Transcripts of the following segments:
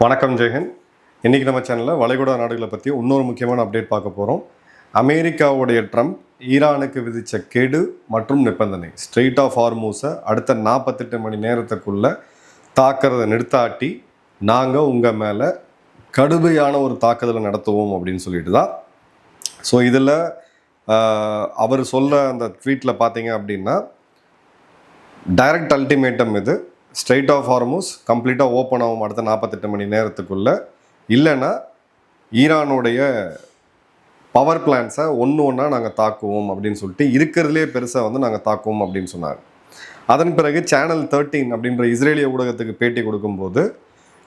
வணக்கம் ஜெயஹன். இன்றைக்கி நம்ம சேனலில் வளைகுடா நாடுகளை பற்றி இன்னொரு முக்கியமான அப்டேட் பார்க்க போகிறோம். அமெரிக்காவுடைய ட்ரம்ப் ஈரானுக்கு விதித்த கெடு மற்றும் நிபந்தனை ஸ்ட்ரெயிட் ஆஃப் ஹார்மூஸை அடுத்த 48 மணி நேரத்துக்குள்ளே தாக்கிறத நிறுத்தாட்டி நாங்கள் உங்கள் மேலே கடுமையான ஒரு தாக்குதலை நடத்துவோம் அப்படின்னு சொல்லிட்டு தான். ஸோ இதில் அவர் சொல்ல அந்த ட்வீட்டில் பார்த்தீங்க அப்படின்னா டைரக்ட் அல்டிமேட்டம் இது. ஸ்ட்ரெயிட் ஆஃப் ஹார்மூஸ் கம்ப்ளீட்டாக ஓப்பன் ஆகும் அடுத்த 48 மணி நேரத்துக்குள்ளே, இல்லைன்னா ஈரானுடைய பவர் பிளான்ஸை ஒன்றா நாங்கள் தாக்குவோம் அப்படின்னு சொல்லிட்டு இருக்கிறதுலே பெருசாக நாங்கள் தாக்குவோம் அப்படின்னு சொன்னார். அதன் பிறகு சேனல் 13 அப்படின்ற இஸ்ரேலிய ஊடகத்துக்கு பேட்டி கொடுக்கும்போது,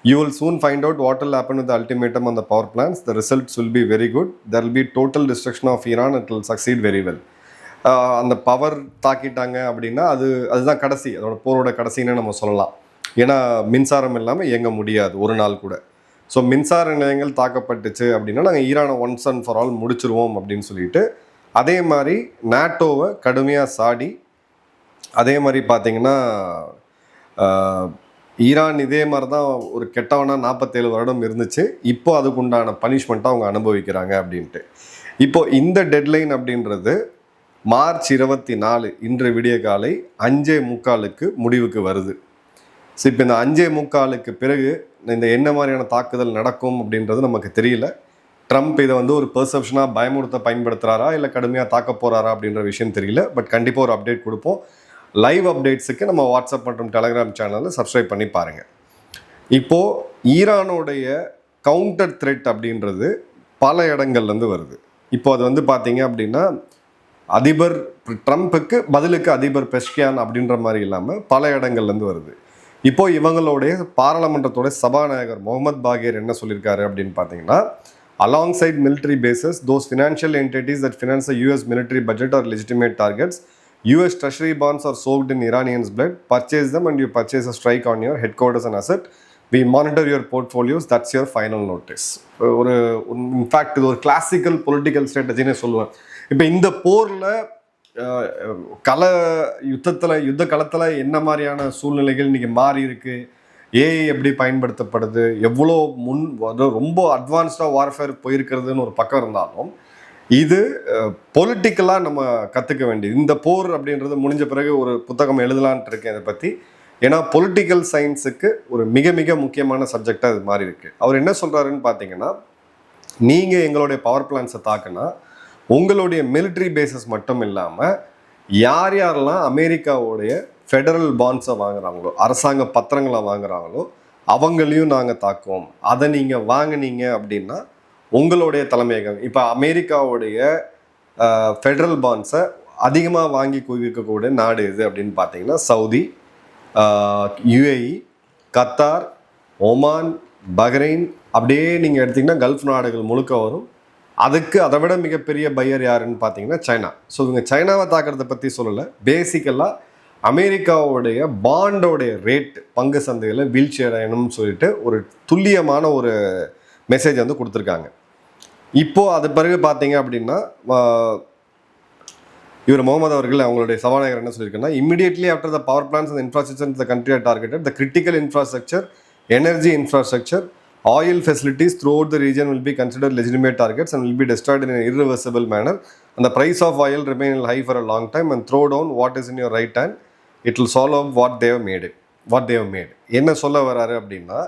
you will soon find out what will happen with the ultimatum on the power plants. The results will be very good. There will be total destruction of Iran. It will succeed very well. அந்த power தாக்கிட்டாங்க அப்படின்னா அதுதான் கடைசி, அதோட போரோட கடைசின்னு நம்ம சொல்லலாம். ஏன்னா மின்சாரம் இல்லாமல் இயங்க முடியாது ஒரு நாள் கூட. ஸோ மின்சார நிலையங்கள் தாக்கப்பட்டுச்சு அப்படின்னா நாங்கள் ஈரானை ஒன்ஸ் அண்ட் ஃபார் ஆல் முடிச்சிருவோம் அப்படின்னு சொல்லிட்டு, அதே மாதிரி நாட்டோவை கடுமையாக சாடி, அதே மாதிரி பார்த்திங்கன்னா ஈரான் இதே மாதிரி தான் ஒரு கெட்டவனா 47 வருடம் இருந்துச்சு. இப்போ அதுக்குண்டான பனிஷ்மெண்ட்டாக அவங்க அனுபவிக்கிறாங்க அப்படின்ட்டு. இப்போது இந்த டெட்லைன் அப்படின்றது மார்ச் 24 இன்று விடிய காலை 5:45 முடிவுக்கு வருது. ஸோ இப்போ இந்த 5:45 பிறகு இந்த என்ன மாதிரியான தாக்குதல் நடக்கும் அப்படின்றது நமக்கு தெரியல. ட்ரம்ப் இதை ஒரு பெர்செப்ஷனாக பயமுறுத்த பயன்படுத்துகிறாரா இல்லை கடுமையாக தாக்க போகிறாரா அப்படின்ற விஷயம் தெரியல. பட் கண்டிப்பாக ஒரு அப்டேட் கொடுப்போம். லைவ் அப்டேட்ஸுக்கு நம்ம வாட்ஸ்அப் மற்றும் டெலகிராம் சேனலில் சப்ஸ்கிரைப் பண்ணி பாருங்கள். இப்போது ஈரானுடைய கவுண்டர் த்ரெட் அப்படின்றது பல இடங்கள்லேருந்து வருது. இப்போ அது பார்த்தீங்க அப்படின்னா அதிபர் ட்ரம்ப்புக்கு பதிலுக்கு அதிபர் பெஷ்கியான் அப்படின்ற மாதிரி இல்லாமல் பல இடங்கள்லேருந்து வருது. இப்போ இவங்களுடைய பாராளுமன்றத்தோட சபாநாயகர் முகமது பாகேர் என்ன சொல்லியிருக்காரு அப்படின்னு பார்த்தீங்கன்னா, alongside military bases those financial entities that finance the US military budget are legitimate targets, US treasury bonds are sold in Iranians blood, purchase them and you purchase a strike on your headquarters and asset, we monitor your portfolios, that's your final notice. In fact இது ஒரு classical political ஸ்ட்ராட்டஜின்னு சொல்லுவேன். இப்போ இந்த போரில் யுத்த களத்தில் என்ன மாதிரியான சூழ்நிலைகள் இன்றைக்கி மாறி இருக்கு, ஏஐ எப்படி பயன்படுத்தப்படுது, எவ்வளோ ரொம்ப அட்வான்ஸ்டாக வார்ஃபேர் போயிருக்கிறதுன்னு ஒரு பக்கம் இருந்தாலும், இது பொலிட்டிக்கலாக நம்ம கற்றுக்க வேண்டியது. இந்த போர் அப்படின்றது முடிஞ்ச பிறகு ஒரு புத்தகம் எழுதலான்ட்டு இருக்கேன் இதை பற்றி. ஏன்னா பொலிட்டிக்கல் சயின்ஸுக்கு ஒரு மிக மிக முக்கியமான சப்ஜெக்டாக இது மாதிரி இருக்குது. அவர் என்ன சொல்கிறாருன்னு பார்த்தீங்கன்னா, நீங்கள் எங்களுடைய பவர் பிளான்ஸை தாக்குனா உங்களுடைய மிலிட்ரி பேசஸ் மட்டும் இல்லாமல் யார் யாரெல்லாம் அமெரிக்காவுடைய ஃபெடரல் பாண்ட்ஸை வாங்குகிறாங்களோ, அரசாங்க பத்திரங்களை வாங்குகிறாங்களோ அவங்களையும் நாங்கள் தாக்குவோம். அதை நீங்கள் வாங்கினீங்க அப்படின்னா உங்களுடைய தலைமையகம், இப்போ அமெரிக்காவுடைய ஃபெடரல் பாண்ட்ஸை அதிகமாக வாங்கி குவிக்கக்கூடிய நாடு எது அப்படின்னு பார்த்தீங்கன்னா Saudi, UAE, Qatar, Oman, Bahrain, அப்படியே நீங்கள் எடுத்திங்கன்னா கல்ஃப் நாடுகள் முழுக்க வரும். அதுக்கு அதை விட மிகப்பெரிய பையர் யாருன்னு பார்த்தீங்கன்னா சைனா. ஸோ இவங்க சைனாவை தாக்கிறத பற்றி சொல்லலை. பேசிக்கலாக அமெரிக்காவுடைய பாண்டோடைய ரேட் பங்கு சந்தையில் வீழ்ச்சி அடையணும்னு சொல்லிட்டு ஒரு துல்லியமான ஒரு மெசேஜ் கொடுத்துருக்காங்க. இப்போது அது பிறகு பார்த்தீங்க அப்படின்னா இவர் முகமது அவர்கள் அவங்களுடைய சபாநாயகர் என்ன சொல்லியிருக்காங்கன்னா, immediately after the power plans and infrastructure இந்த country are targeted, the critical infrastructure, energy infrastructure, oil facilities throughout the region will be considered legitimate targets and will be destroyed in an irreversible manner, and the price of oil remain high for a long time, and throw down what is in your right hand, it will solve what they have made. என்ன சொல்ல வராரு அப்படின்னா,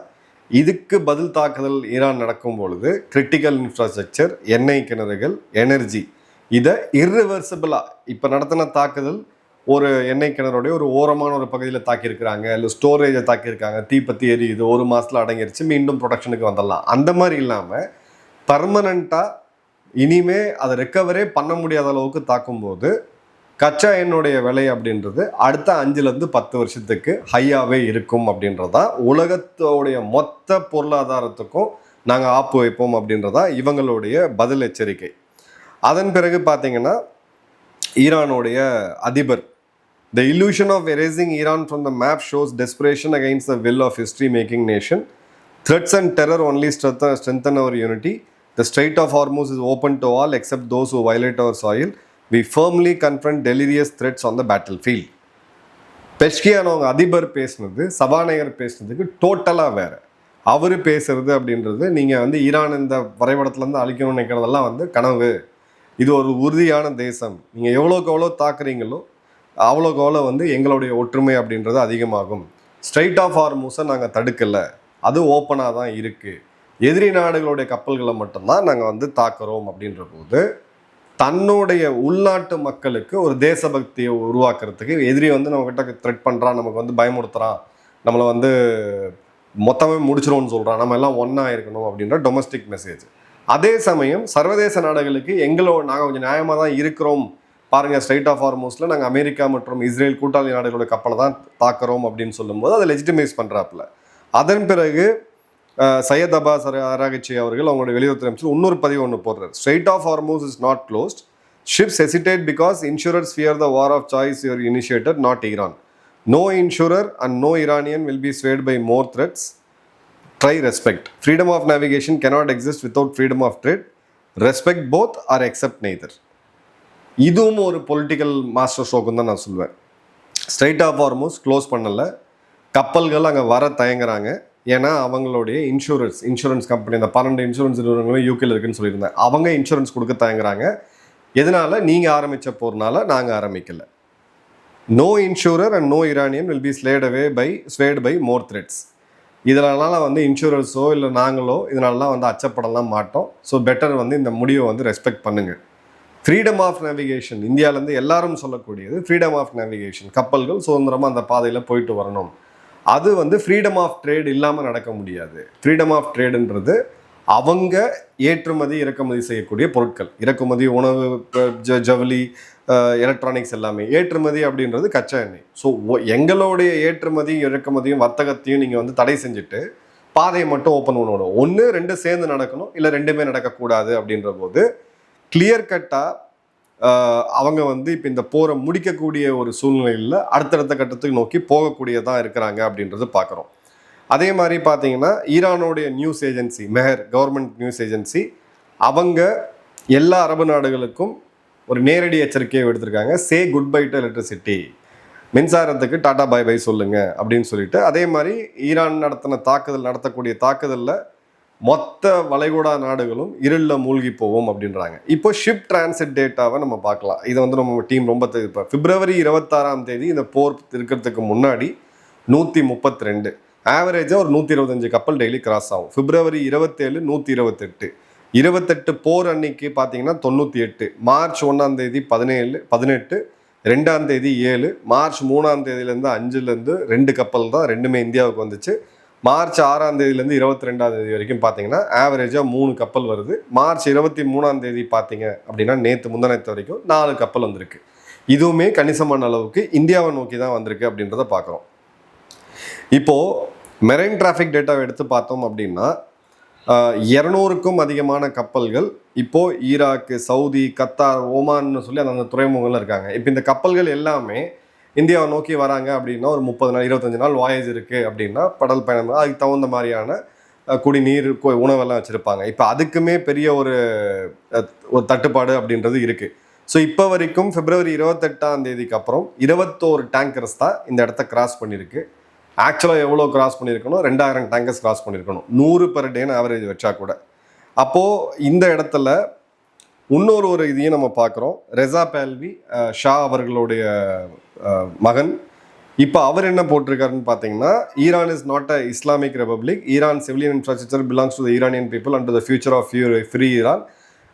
இதுக்கு பதில் தாக்குதல் Iran நடக்கும் பொழுது critical infrastructure, எண்ணெய் கிணறுகள், எனர்ஜி, இதை இர்ரிவர்சிபிளாக இப்போ நடத்தின தாக்குதல் ஒரு எண்ணெய் கிணறுடைய ஒரு ஓரமான ஒரு பகுதியில் தாக்கியிருக்கிறாங்க, இல்லை ஸ்டோரேஜை தாக்கியிருக்காங்க, தீப்பத்தி எரியுது, ஒரு மாதத்தில் அடங்கிருச்சு, மீண்டும் ப்ரொடக்ஷனுக்கு வந்துடலாம். அந்த மாதிரி இல்லாமல் பர்மனண்ட்டாக இனிமே அதை ரெக்கவரே பண்ண முடியாத அளவுக்கு தாக்கும்போது கச்சா எண்ணெயுடைய விலை அப்படின்றது அடுத்த 5-10 வருஷத்துக்கு ஹையாகவே இருக்கும் அப்படின்றதான் உலகத்தோடைய மொத்த பொருளாதாரத்துக்கும் நாங்கள் ஆப்பு வைப்போம் அப்படின்றதான் இவங்களுடைய பதில் எச்சரிக்கை. அதன் பிறகு பார்த்தீங்கன்னா ஈரானுடைய அதிபர், the illusion of erasing Iran from the map shows desperation against the will of history-making nation. Threats and terror only strengthen our unity. The Strait of Hormuz is open to all except those who violate our soil. We firmly confront delirious threats on the battlefield. பெஷ்கியான் அவங்க அதிபர் பேசினது சபாநாயகர் பேசினதுக்கு டோட்டலாக வேறு. அவர் பேசுறது அப்படின்றது நீங்கள் வந்து ஈரான் இந்த வரைபடத்துலேருந்து அழிக்கணும்னு நினைக்கிறதெல்லாம் வந்து கனவு. இது ஒரு உறுதியான தேசம், நீங்கள் எவ்வளோக்கு எவ்வளோ தாக்குறீங்களோ அவ்வளோக்கு அவ்வளோ வந்து எங்களுடைய ஒற்றுமை அப்படின்றது அதிகமாகும். ஸ்ட்ரைட் ஆஃப் ஹார்மூஸை நாங்கள் தடுக்கலை, அது ஓப்பனாக தான் இருக்குது. எதிரி நாடுகளுடைய கப்பல்களை மட்டும்தான் நாங்கள் வந்து தாக்குறோம் அப்படின்ற போது தன்னுடைய உள்நாட்டு மக்களுக்கு ஒரு தேசபக்தியை உருவாக்குறதுக்கு எதிரி வந்து நம்மக்கிட்ட த்ரெட் பண்ணுறான், நமக்கு வந்து பயமுறுத்துறான், நம்மளை வந்து மொத்தமே முடிச்சிடும்னு சொல்கிறான், நம்ம எல்லாம் ஒன்றா இருக்கணும் அப்படின்ற டொமஸ்டிக் மெசேஜ். அதே சமயம் சர்வதேச நாடுகளுக்கு நாங்கள் கொஞ்சம் நியாயமாக தான் இருக்கிறோம் பாருங்கள், ஸ்ட்ரைட் ஆஃப் ஹார்மூஸில் நாங்கள் அமெரிக்கா மற்றும் இஸ்ரேல் கூட்டாளி நாடுகளோட கப்பலை தான் தாக்குறோம் அப்படின்னு சொல்லும்போது அதை லெஜிட்டிமைஸ் பண்ணுறாப்புல. அதன் பிறகு சையத் அப்பாஸ் அராகச்சி அவர்கள் அவங்களுடைய வெளியுறவுத்துறை அமைச்சர் இன்னொரு பதிவு ஒன்று போடுறாரு. Strait of Hormuz is not closed, ships hesitate because insurers fear the war of choice your initiated, not Iran. No insurer and no Iranian will be swayed by more threats. Try respect. Freedom of navigation cannot exist without freedom of trade. Respect both or accept neither. இதுவும் ஒரு political master ஸ்ட்ரோக்குன்னு தான் நான் சொல்லுவேன். Straight of Hormuz close பண்ணலை, கப்பல்கள் அங்கே வர தயங்குறாங்க. ஏன்னா அவங்களுடைய இன்சூரன்ஸ் கம்பெனி, இந்த 12 இன்சூரன்ஸ் நிறுவனங்களும் யூகேல இருக்குன்னு சொல்லியிருந்தேன், அவங்க இன்சூரன்ஸ் கொடுக்க தயங்குறாங்க. எதனால? நீங்கள் ஆரம்பித்த போகிறனால நாங்கள் ஆரம்பிக்கலை. No insurer and no Iranian will be swayed by more threats. இதனால வந்து இன்சூரன்ஸோ இல்லை நாங்களோ இதனாலலாம் வந்து அச்சப்படலாம் மாட்டோம். ஸோ பெட்டர் வந்து இந்த முடிவை வந்து ரெஸ்பெக்ட் பண்ணுங்கள். ஃப்ரீடம் ஆஃப் நேவிகேஷன், இந்தியாவிலேருந்து எல்லாரும் சொல்லக்கூடியது ஃப்ரீடம் ஆஃப் நேவிகேஷன், கப்பல்கள் சுதந்திரமாக அந்த பாதையில் போயிட்டு வரணும். அது வந்து ஃப்ரீடம் ஆஃப் ட்ரேட் இல்லாமல் நடக்க முடியாது. ஃப்ரீடம் ஆஃப் ட்ரேடுன்றது அவங்க ஏற்றுமதி இறக்குமதி செய்யக்கூடிய பொருட்கள், இறக்குமதி உணவு, ஜவுளி, எலக்ட்ரானிக்ஸ் எல்லாமே. ஏற்றுமதி அப்படின்றது கச்சா எண்ணெய். ஸோ எங்களுடைய ஏற்றுமதி இறக்குமதியும் வர்த்தகத்தையும் நீங்கள் வந்து தடை செஞ்சுட்டு பாதையை மட்டும் ஓப்பன் பண்ணணும். 1 2 சேர்ந்து நடக்கணும், இல்லை 2மே நடக்கக்கூடாது. அப்படின்ற போது கிளியர் கட்டாக அவங்க வந்து இப்போ இந்த போரை முடிக்கக்கூடிய ஒரு சூழ்நிலையில் அடுத்தடுத்த கட்டத்துக்கு நோக்கி போகக்கூடியதாக இருக்கிறாங்க அப்படின்றது பார்க்குறோம். அதே மாதிரி பார்த்தீங்கன்னா ஈரானுடைய news agency Mehr, government news agency, அவங்க எல்லா அரபு நாடுகளுக்கும் ஒரு நேரடி எச்சரிக்கையை எடுத்திருக்காங்க. Say goodbye to electricity, மின்சாரத்துக்கு டாடா பை பை சொல்லுங்க அப்படின்னு சொல்லிட்டு. அதே மாதிரி ஈரான் நடத்தக்கூடிய தாக்குதலில் மொத்த வளைகுடா நாடுகளும் இருளில் மூழ்கி போவோம் அப்படின்றாங்க. இப்போ ஷிப் டிரான்சிட் டேட்டாவை நம்ம பார்க்கலாம். இதை வந்து நம்ம டீம் ரொம்ப இப்போ பிப்ரவரி 26 இந்த போர் இருக்கிறதுக்கு முன்னாடி 132, ஆவரேஜாக ஒரு 125 கப்பல் டெய்லி கிராஸ் ஆகும். பிப்ரவரி 27 128, 28 போர் அன்னைக்கு பார்த்தீங்கன்னா 98, மார்ச் 1 17, 18, 2 7, மார்ச் 3 5 2 கப்பல் தான், 2மே இந்தியாவுக்கு வந்துச்சு. மார்ச் 6 22 வரைக்கும் பார்த்தீங்கன்னா ஆவரேஜாக 3 கப்பல் வருது. மார்ச் 23 பார்த்தீங்க அப்படின்னா முந்தானத்து வரைக்கும் 4 கப்பல் வந்திருக்கு. இதுவுமே கணிசமான அளவுக்கு இந்தியாவை நோக்கி தான் வந்திருக்கு அப்படின்றத பார்க்குறோம். இப்போது மெரைன் டிராஃபிக் டேட்டாவை எடுத்து பார்த்தோம் அப்படின்னா 200க்கும் அதிகமான கப்பல்கள் இப்போது ஈராக்கு, சவுதி, கத்தார், ஓமான்னு சொல்லி அந்த துறைமுகங்கள்ல இருக்காங்க. இப்போ இந்த கப்பல்கள் எல்லாமே இந்தியாவை நோக்கி வராங்க அப்படின்னா ஒரு 30 நாள் 25 நாள் வாயேஜ் இருக்குது அப்படின்னா கடல் பயணம், அதுக்கு தகுந்த மாதிரியான குடிநீர், உணவெல்லாம் வச்சுருப்பாங்க. இப்போ அதுக்குமே பெரிய ஒரு தட்டுப்பாடு அப்படின்றது இருக்குது. ஸோ இப்போ வரைக்கும் பிப்ரவரி 28 அப்புறம் 21 டேங்கர்ஸ் தான் இந்த இடத்த கிராஸ் பண்ணியிருக்கு. ஆக்சுவலாக எவ்வளோ கிராஸ் பண்ணியிருக்கணும்? 2000 டேங்கர்ஸ் கிராஸ் பண்ணியிருக்கணும், 100 பெர் டேன்னு ஆவரேஜ் வச்சா கூட. அப்போது இந்த இடத்துல இன்னொரு இதையும் நம்ம பார்க்குறோம். ரெசா பேல்வி ஷா அவர்களுடைய மகன், இப்போ அவர் என்ன போட்டிருக்காருன்னு பார்த்தீங்கன்னா, Iran is not a Islamic republic, Iran civilian infrastructure belongs to the Iranian people and to the future of free Iran.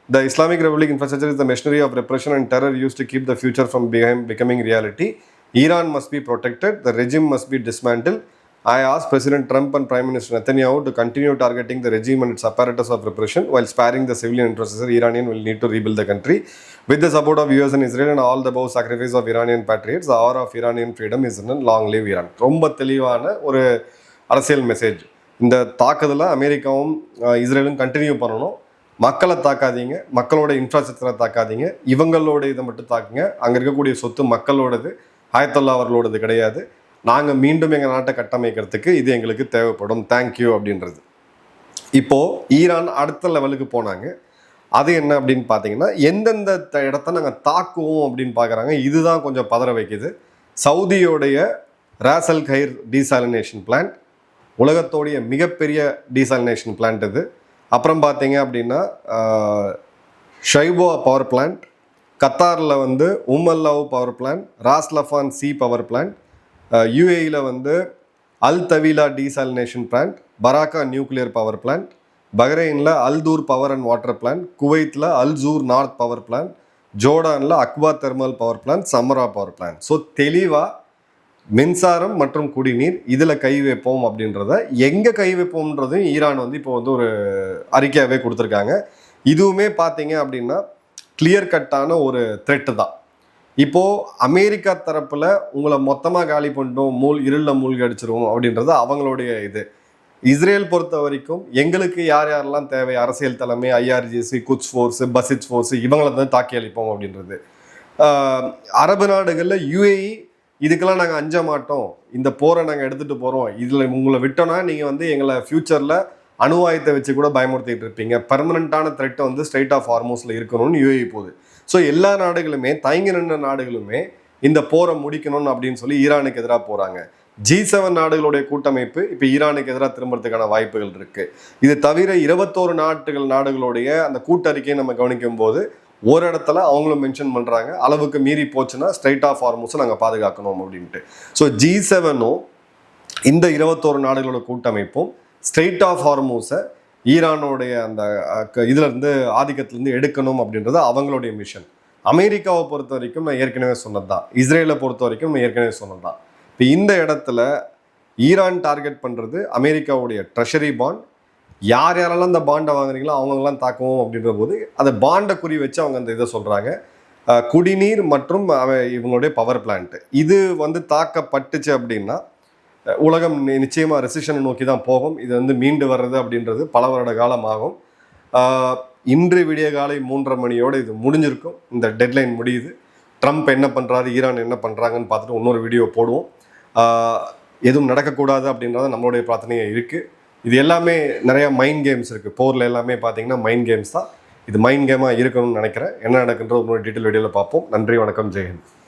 The Islamic Republic infrastructure is the machinery of repression and terror used to keep the future from becoming reality. Iran must be protected. The regime must be dismantled. I ask President Trump and Prime Minister Netanyahu to continue targeting the regime and its apparatus of repression while sparing the civilian infrastructure. Iranian will need to rebuild the country. With the support of US and Israel and all the above sacrifice of Iranian patriots, the hour of Iranian freedom is in. Long live Iran. ரொம்ப தெளிவான ஒரு அரசியல் message. இந்த தாக்குதலை அமெரிக்காவும் இஸ்ரேலும் continue பண்ணணும். மக்களை தாக்காதீங்க, மக்களோட இன்ஃப்ராஸ்ட்ரக்சரை தாக்காதீங்க, இவங்களோட இதை மட்டும் தாக்குங்க. அங்கே இருக்கக்கூடிய சொத்து மக்களோடது, ஆயத்தொல்லா அவர்களோடது கிடையாது. நாங்கள் மீண்டும் எங்கள் நாட்டை கட்டமைக்கிறதுக்கு இது எங்களுக்கு தேவைப்படும், தேங்க்யூ அப்படின்றது. இப்போது ஈரான் அடுத்த லெவலுக்கு போனாங்க. அது என்ன அப்படின்னு பார்த்தீங்கன்னா, எந்தெந்த இடத்த நாங்கள் தாக்குவோம் அப்படின்னு பார்க்குறாங்க. இதுதான் கொஞ்சம் பதற வைக்குது. சவுதியோடைய ராஸ் அல் கைர் டீசாலினேஷன் பிளான்ட், உலகத்தோடைய மிகப்பெரிய டீசாலினேஷன் பிளான்ட் இது. அப்புறம் பார்த்தீங்க அப்படின்னா ஷைபோ பவர் பிளான்ட், கத்தாரில் வந்து உம்மல்லாவ் power plant, Ras Laffan C power plant, யூஏயில் வந்து Al Taweelah desalination plant, Barakah nuclear power plant, பஹ்ரைனில் Al Dur power and water plant, குவைத்தில் அல்ஜூர் நார்த் பவர் பிளான்ட், ஜோர்டானில் Aqaba thermal power plant, Samra power plant. So தெளிவாக மின்சாரம் மற்றும் குடிநீர் இதில் கை வைப்போம் அப்படின்றத எங்கே கை வைப்போம்ன்றதையும் ஈரான் வந்து இப்போ வந்து ஒரு அறிக்கையாகவே கொடுத்துருக்காங்க. இதுவுமே பார்த்தீங்க அப்படின்னா கிளியர் கட்டான ஒரு த்ரெட்டு தான். இப்போது அமெரிக்கா தரப்பில் உங்களை மொத்தமாக காலி பண்ணிட்டோம், இருளில் மூழ்கி அடிச்சிருவோம் அப்படின்றது அவங்களுடைய இது. இஸ்ரேல் பொறுத்த வரைக்கும் எங்களுக்கு யார் யாரெல்லாம் தேவை, அரசியல் தலைமை, IRGC, goods force, Basit force, இவங்களை தான் தாக்கி அளிப்போம் அப்படின்றது. அரபு நாடுகளில் யுஏஇ இதுக்கெல்லாம் நாங்கள் அஞ்ச மாட்டோம், இந்த போரை நாங்கள் எடுத்துகிட்டு போகிறோம், இதில் உங்களை விட்டோன்னா நீங்கள் வந்து எங்களை ஃப்யூச்சரில் அணுவாயத்தை வச்சு கூட பயமுறுத்திட்டு இருப்பீங்க, பெர்மனண்ட்டான த்ரெட்டை வந்து ஸ்ட்ரைட் ஆஃப் ஹார்மோஸில் இருக்கணும்னு யுஏஇ போகுது. ஸோ எல்லா நாடுகளுமே, தயங்கி நின்ற நாடுகளுமே இந்த போரை முடிக்கணும்னு அப்படின்னு சொல்லி ஈரானுக்கு எதிராக போகிறாங்க. G7 நாடுகளுடைய கூட்டமைப்பு இப்போ ஈரானுக்கு எதிராக திரும்புறதுக்கான வாய்ப்புகள் இருக்குது. இது தவிர 21 நாடுகளுடைய அந்த கூட்டறிக்கையை நம்ம கவனிக்கும் போது ஒரு இடத்துல அவங்களும் மென்ஷன் பண்ணுறாங்க, அளவுக்கு மீறி போச்சுன்னா ஸ்ட்ரைட் ஆஃப் ஹார்மோஸை நாங்கள் பாதுகாக்கணும் அப்படின்ட்டு. ஸோ G7ம் இந்த 21 நாடுகளோட கூட்டமைப்பும் ஸ்ட்ரைட் ஆஃப் ஹார்மோஸை ஈரானோடைய அந்த இதிலேருந்து ஆதிக்கத்திலேருந்து எடுக்கணும் அப்படின்றது அவங்களுடைய மிஷன். அமெரிக்காவை பொறுத்த வரைக்கும் நான் ஏற்கனவே சொன்னது தான், இஸ்ரேலை பொறுத்த வரைக்கும் நான் ஏற்கனவே சொன்னது தான். இப்போ இந்த இடத்துல ஈரான் டார்கெட் பண்ணுறது அமெரிக்காவுடைய ட்ரெஷரி பாண்ட். யார் யாரெல்லாம் இந்த பாண்டை வாங்குறீங்களோ அவங்களெல்லாம் தாக்குவோம் அப்படின்ற போது அதை பாண்டை குறி வச்சு அவங்க அந்த இதை சொல்கிறாங்க. குடிநீர் மற்றும் இவங்களுடைய பவர் பிளான்ட்டு இது வந்து தாக்கப்பட்டுச்சு அப்படின்னா உலகம் நிச்சயமாக ரெசிஷனை நோக்கி தான் போகும். இது வந்து மீண்டு வர்றது அப்படின்றது பல வருட காலம் ஆகும். இன்று விடிய காலை 3:30 மணியோடு இது முடிஞ்சிருக்கும். இந்த டெட்லைன் முடியுது. ட்ரம்ப் என்ன பண்ணுறாரு, ஈரான் என்ன பண்ணுறாங்கன்னு பார்த்துட்டு இன்னொரு வீடியோ போடுவோம். எதுவும் நடக்கக்கூடாது அப்படின்றத நம்மளுடைய பிரார்த்தனையாக இருக்குது. இது எல்லாமே நிறையா மைண்ட் கேம்ஸ் இருக்குது. போரில் எல்லாமே பார்த்தீங்கன்னா மைண்ட் கேம்ஸ் தான். இது மைண்ட் கேமாக இருக்கணும்னு நினைக்கிறேன். என்ன நடக்குன்ற ஒரு டீட்டெயில் வீடியோவில் பார்ப்போம். நன்றி, வணக்கம், ஜெயஹிந்த்.